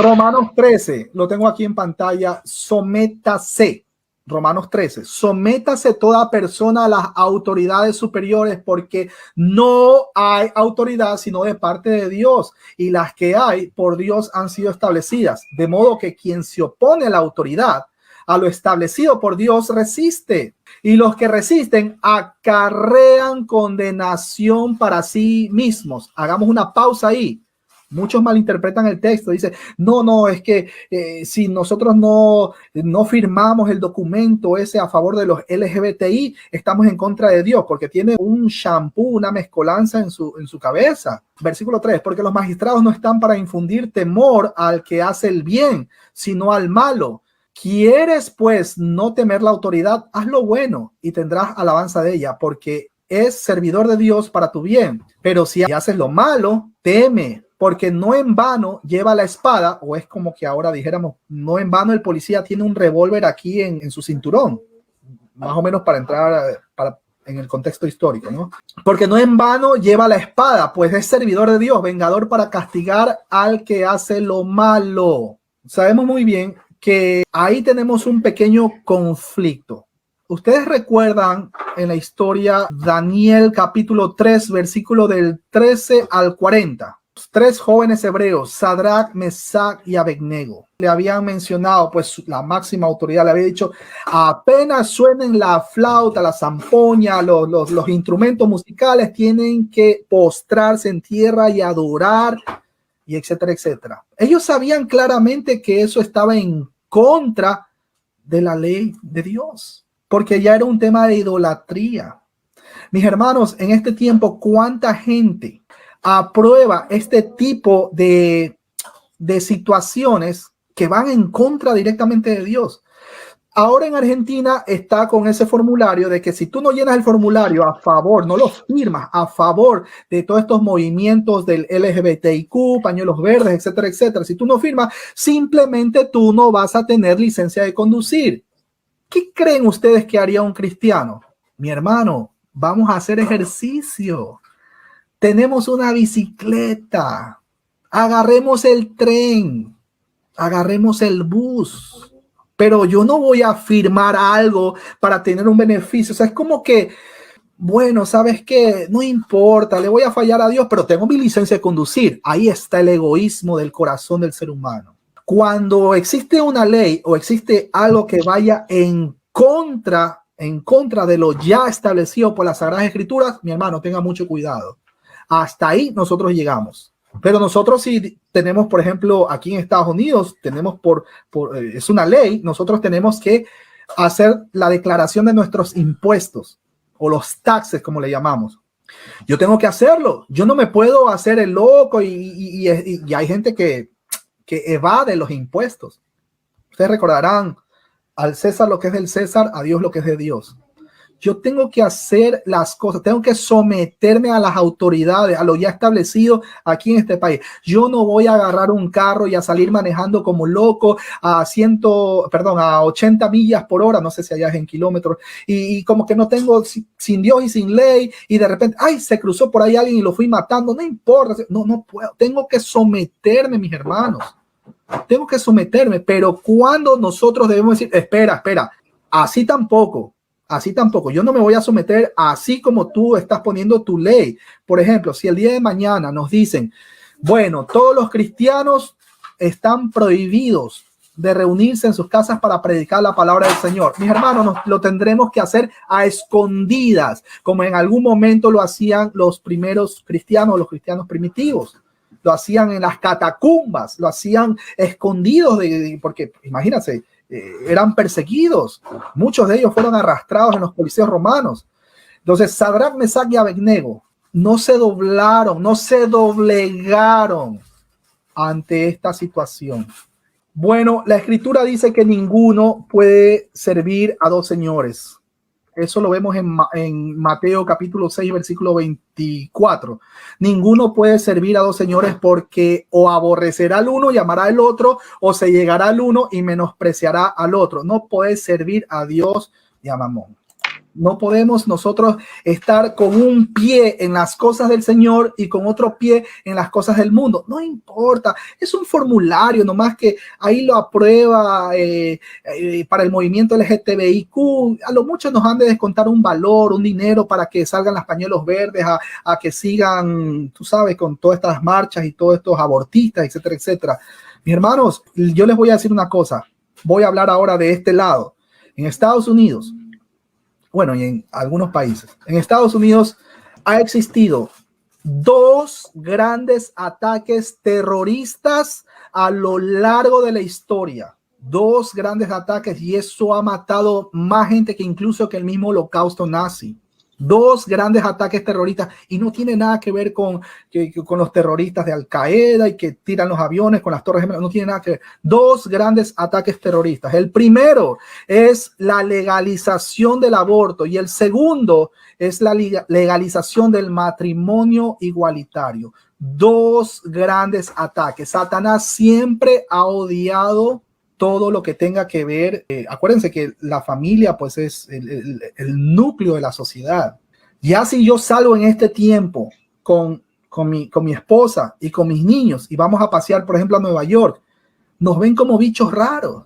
Romanos 13, lo tengo aquí en pantalla, sométase. Romanos 13, sométase toda persona a las autoridades superiores, porque no hay autoridad sino de parte de Dios, y las que hay por Dios han sido establecidas, de modo que quien se opone a la autoridad, a lo establecido por Dios, resiste, y los que resisten acarrean condenación para sí mismos. Hagamos una pausa ahí. Muchos malinterpretan el texto. Dice, no, es que si nosotros no firmamos el documento ese a favor de los LGBTI, estamos en contra de Dios, porque tiene un shampoo, una mezcolanza en su cabeza. Versículo 3, porque los magistrados no están para infundir temor al que hace el bien, sino al malo. ¿Quieres pues no temer la autoridad? Haz lo bueno y tendrás alabanza de ella, porque es servidor de Dios para tu bien. Pero si haces lo malo, teme, porque no en vano lleva la espada, o es como que ahora dijéramos, no en vano el policía tiene un revólver aquí en su cinturón, más o menos para entrar en el contexto histórico, ¿no? Porque no en vano lleva la espada, pues es servidor de Dios, vengador para castigar al que hace lo malo. Sabemos muy bien que ahí tenemos un pequeño conflicto. Ustedes recuerdan en la historia Daniel capítulo 3, versículo del 13 al 40. Tres jóvenes hebreos, Sadrach, Mesach y Abednego, le habían mencionado, pues la máxima autoridad le había dicho, apenas suenen la flauta, la zampoña, los instrumentos musicales, tienen que postrarse en tierra y adorar, y etcétera, etcétera. Ellos sabían claramente que eso estaba en contra de la ley de Dios, porque ya era un tema de idolatría. Mis hermanos, en este tiempo, ¿cuánta gente aprueba este tipo de situaciones que van en contra directamente de Dios? Ahora en Argentina está con ese formulario de que si tú no llenas el formulario a favor, no lo firmas a favor de todos estos movimientos del LGBTIQ, pañuelos verdes, etcétera, etcétera, si tú no firmas, simplemente tú no vas a tener licencia de conducir. ¿Qué creen ustedes que haría un cristiano? Mi hermano, vamos a hacer ejercicio. Tenemos una bicicleta, agarremos el tren, agarremos el bus, pero yo no voy a firmar algo para tener un beneficio. O sea, es como que, bueno, ¿sabes qué? No importa, le voy a fallar a Dios, pero tengo mi licencia de conducir. Ahí está el egoísmo del corazón del ser humano. Cuando existe una ley o existe algo que vaya en contra de lo ya establecido por las Sagradas Escrituras, mi hermano, tenga mucho cuidado. Hasta ahí nosotros llegamos. Pero nosotros si tenemos, por ejemplo, aquí en Estados Unidos, tenemos es una ley, nosotros tenemos que hacer la declaración de nuestros impuestos o los taxes, como le llamamos. Yo tengo que hacerlo. Yo no me puedo hacer el loco y hay gente que evade los impuestos. Ustedes recordarán, al César lo que es del César, a Dios lo que es de Dios. Yo tengo que hacer las cosas, tengo que someterme a las autoridades, a lo ya establecido aquí en este país. Yo no voy a agarrar un carro y a salir manejando como loco a 80 millas por hora, no sé si allá es en kilómetros, y como que no tengo, sin Dios y sin ley, y de repente, ay, se cruzó por ahí alguien y lo fui matando, no importa, no puedo, tengo que someterme, mis hermanos, tengo que someterme, pero cuando nosotros debemos decir, espera, así tampoco, yo no me voy a someter así como tú estás poniendo tu ley. Por ejemplo, si el día de mañana nos dicen, bueno, todos los cristianos están prohibidos de reunirse en sus casas para predicar la palabra del Señor, mis hermanos, lo tendremos que hacer a escondidas, como en algún momento lo hacían los primeros cristianos, los cristianos primitivos. Lo hacían en las catacumbas, lo hacían escondidos, porque imagínense, eran perseguidos. Muchos de ellos fueron arrastrados en los coliseos romanos. Entonces, Sadrach, Mesach y Abednego no se doblaron, no se doblegaron ante esta situación. Bueno, la escritura dice que ninguno puede servir a dos señores. Eso lo vemos en Mateo capítulo 6, versículo 24. Ninguno puede servir a dos señores, porque o aborrecerá al uno y amará al otro, o se llegará al uno y menospreciará al otro. No puede servir a Dios y a Mamón. No podemos nosotros estar con un pie en las cosas del Señor y con otro pie en las cosas del mundo. No importa, es un formulario nomás que ahí lo aprueba para el movimiento LGTBIQ. A lo mucho nos han de descontar un valor, un dinero para que salgan los pañuelos verdes a que sigan, tú sabes, con todas estas marchas y todos estos abortistas, etcétera, etcétera. Mis hermanos, yo les voy a decir una cosa. Voy a hablar ahora de este lado. En Estados Unidos, bueno, y en algunos países, en Estados Unidos ha existido 2 grandes ataques terroristas a lo largo de la historia. 2 grandes ataques, y eso ha matado más gente que incluso que el mismo holocausto nazi. 2 grandes ataques terroristas, y no tiene nada que ver con los terroristas de Al Qaeda y que tiran los aviones con las torres gemelas, no tiene nada que ver. 2 grandes ataques terroristas. El primero es la legalización del aborto y el segundo es la legalización del matrimonio igualitario. 2 grandes ataques. Satanás siempre ha odiado todo lo que tenga que ver. Acuérdense que la familia pues es el núcleo de la sociedad. Ya si yo salgo en este tiempo con mi esposa y con mis niños y vamos a pasear, por ejemplo, a Nueva York, nos ven como bichos raros.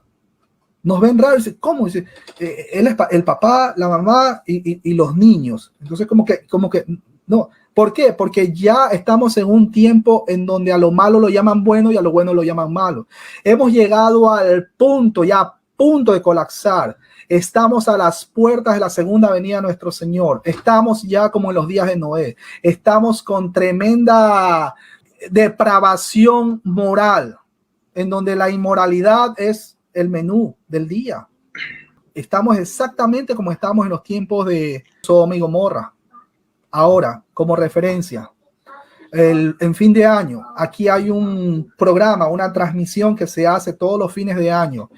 Nos ven raros. ¿Cómo? Dice, él es el papá, la mamá y los niños. Entonces como que no. ¿Por qué? Porque ya estamos en un tiempo en donde a lo malo lo llaman bueno y a lo bueno lo llaman malo. Hemos llegado al punto, ya a punto de colapsar. Estamos a las puertas de la segunda venida de nuestro Señor. Estamos ya como en los días de Noé. Estamos con tremenda depravación moral, en donde la inmoralidad es el menú del día. Estamos exactamente como estábamos en los tiempos de Sodoma y Gomorra. Ahora, como referencia, en fin de año, aquí hay un programa, una transmisión que se hace todos los fines de año,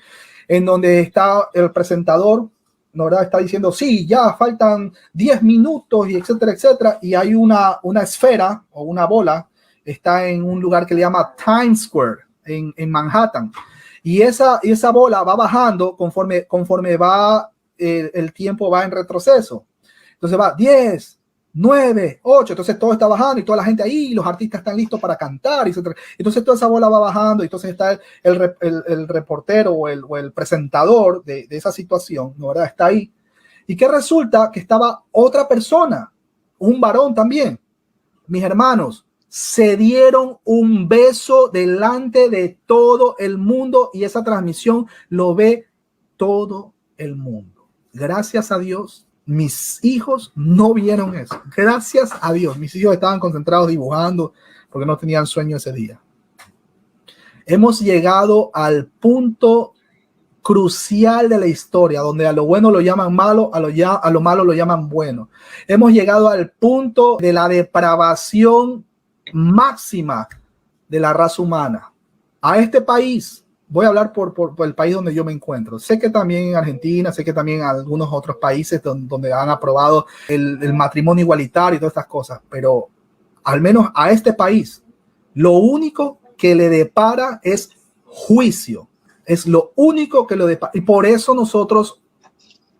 en donde está el presentador, ¿no, verdad? Está diciendo, sí, ya faltan 10 minutos y etcétera, etcétera, y hay una esfera o una bola, está en un lugar que le llama Times Square, en Manhattan, y esa bola va bajando conforme va, el tiempo va en retroceso. Entonces va 10, 9, 8, entonces todo está bajando y toda la gente ahí, los artistas están listos para cantar, etc. Entonces toda esa bola va bajando y entonces está el reportero o el presentador de esa situación, ¿no, verdad? Está ahí. Y que resulta que estaba otra persona, un varón también. Mis hermanos, se dieron un beso delante de todo el mundo y esa transmisión lo ve todo el mundo. Gracias a Dios. Mis hijos no vieron eso. Gracias a Dios. Mis hijos estaban concentrados dibujando porque no tenían sueño ese día. Hemos llegado al punto crucial de la historia, donde a lo bueno lo llaman malo, a lo malo lo llaman bueno. Hemos llegado al punto de la depravación máxima de la raza humana. A este país, voy a hablar por el país donde yo me encuentro. Sé que también en Argentina, sé que también en algunos otros países donde han aprobado el matrimonio igualitario y todas estas cosas, pero al menos a este país, lo único que le depara es juicio. Es lo único que lo depara. Y por eso nosotros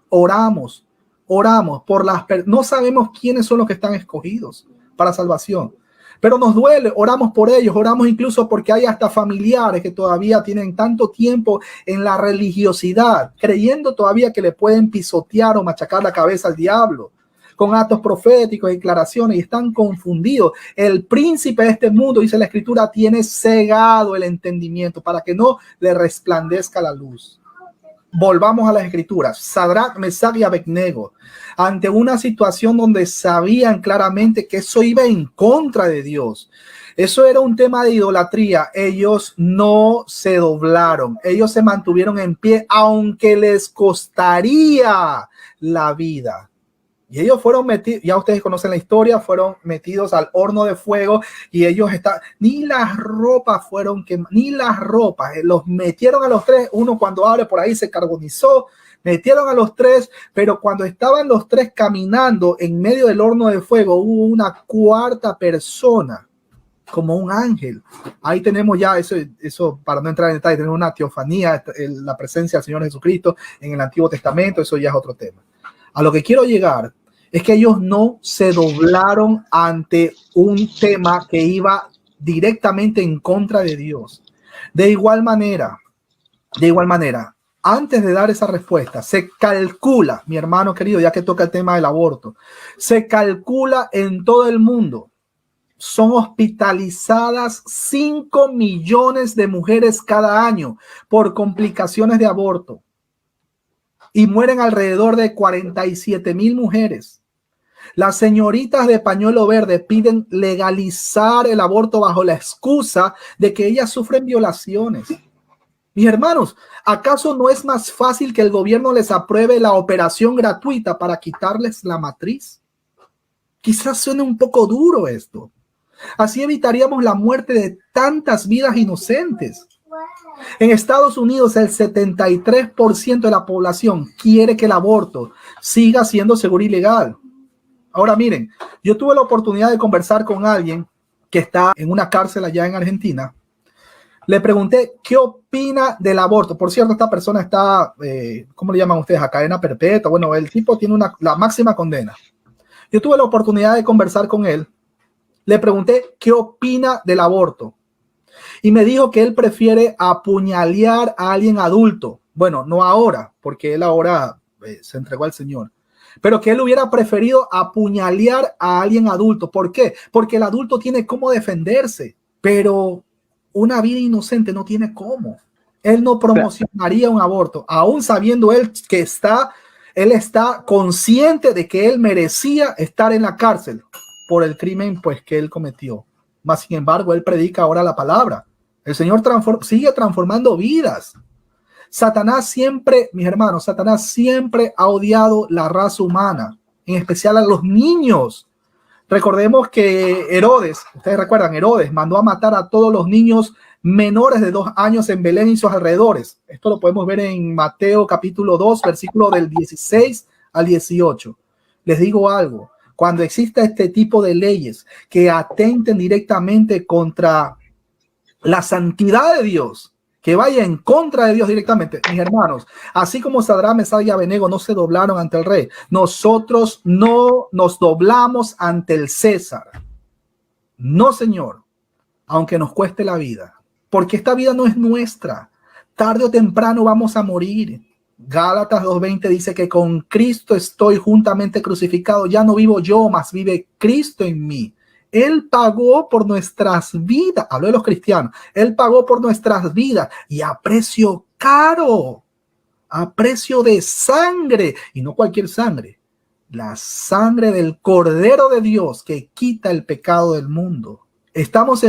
oramos por no sabemos quiénes son los que están escogidos para salvación. Pero nos duele, oramos por ellos, oramos incluso porque hay hasta familiares que todavía tienen tanto tiempo en la religiosidad, creyendo todavía que le pueden pisotear o machacar la cabeza al diablo con actos proféticos, declaraciones, y están confundidos. El príncipe de este mundo, dice la escritura, tiene cegado el entendimiento para que no le resplandezca la luz. Volvamos a las escrituras. Sadrach, Mesach y Abednego, ante una situación donde sabían claramente que eso iba en contra de Dios, eso era un tema de idolatría, ellos no se doblaron, ellos se mantuvieron en pie aunque les costaría la vida. Y ellos fueron metidos, ya ustedes conocen la historia, fueron metidos al horno de fuego y ellos ni las ropas fueron quemadas, ni las ropas, los metieron a los 3, uno cuando abre por ahí se carbonizó, metieron a los 3, pero cuando estaban los 3 caminando en medio del horno de fuego, hubo una cuarta persona, como un ángel. Ahí tenemos ya eso para no entrar en detalle, tenemos una teofanía, la presencia del Señor Jesucristo en el Antiguo Testamento, eso ya es otro tema. A lo que quiero llegar es que ellos no se doblaron ante un tema que iba directamente en contra de Dios. De igual manera, antes de dar esa respuesta, se calcula, mi hermano querido, ya que toca el tema del aborto, se calcula en todo el mundo, son hospitalizadas 5 millones de mujeres cada año por complicaciones de aborto y mueren alrededor de 47,000 mujeres. Las señoritas de pañuelo verde piden legalizar el aborto bajo la excusa de que ellas sufren violaciones. Mis hermanos, ¿acaso no es más fácil que el gobierno les apruebe la operación gratuita para quitarles la matriz? Quizás suene un poco duro esto. Así evitaríamos la muerte de tantas vidas inocentes. En Estados Unidos, el 73% de la población quiere que el aborto siga siendo seguro y legal. Ahora miren, yo tuve la oportunidad de conversar con alguien que está en una cárcel allá en Argentina. Le pregunté qué opina del aborto. Por cierto, esta persona está, ¿cómo le llaman ustedes? A cadena perpetua. Bueno, el tipo tiene la máxima condena. Yo tuve la oportunidad de conversar con él. Le pregunté qué opina del aborto. Y me dijo que él prefiere apuñalear a alguien adulto. Bueno, no ahora, porque él ahora se entregó al Señor. Pero que él hubiera preferido apuñalear a alguien adulto. ¿Por qué? Porque el adulto tiene cómo defenderse. Pero una vida inocente no tiene cómo. Él no promocionaría un aborto, aún sabiendo él que él está consciente de que él merecía estar en la cárcel por el crimen pues que él cometió. Mas sin embargo, él predica ahora la palabra. El Señor sigue transformando vidas. Satanás siempre, mis hermanos, Satanás siempre ha odiado la raza humana, en especial a los niños. Recordemos que Herodes, ustedes recuerdan, Herodes mandó a matar a todos los niños menores de 2 años en Belén y sus alrededores. Esto lo podemos ver en Mateo capítulo 2, versículo del 16 al 18. Les digo algo, cuando exista este tipo de leyes que atenten directamente contra la santidad de Dios, que vaya en contra de Dios directamente, mis hermanos, así como Sadrach, Mesach y Abednego no se doblaron ante el rey, nosotros no nos doblamos ante el César. No, Señor, aunque nos cueste la vida, porque esta vida no es nuestra. Tarde o temprano vamos a morir. Gálatas 2:20 dice que con Cristo estoy juntamente crucificado. Ya no vivo yo, mas vive Cristo en mí. Él pagó por nuestras vidas. Hablo de los cristianos. Él pagó por nuestras vidas y a precio caro, a precio de sangre, y no cualquier sangre, la sangre del Cordero de Dios que quita el pecado del mundo. Estamos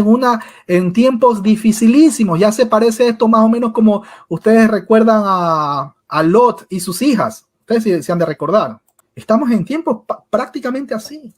en tiempos dificilísimos. Ya se parece esto más o menos como ustedes recuerdan a Lot y sus hijas. Ustedes se han de recordar. Estamos en tiempos prácticamente así.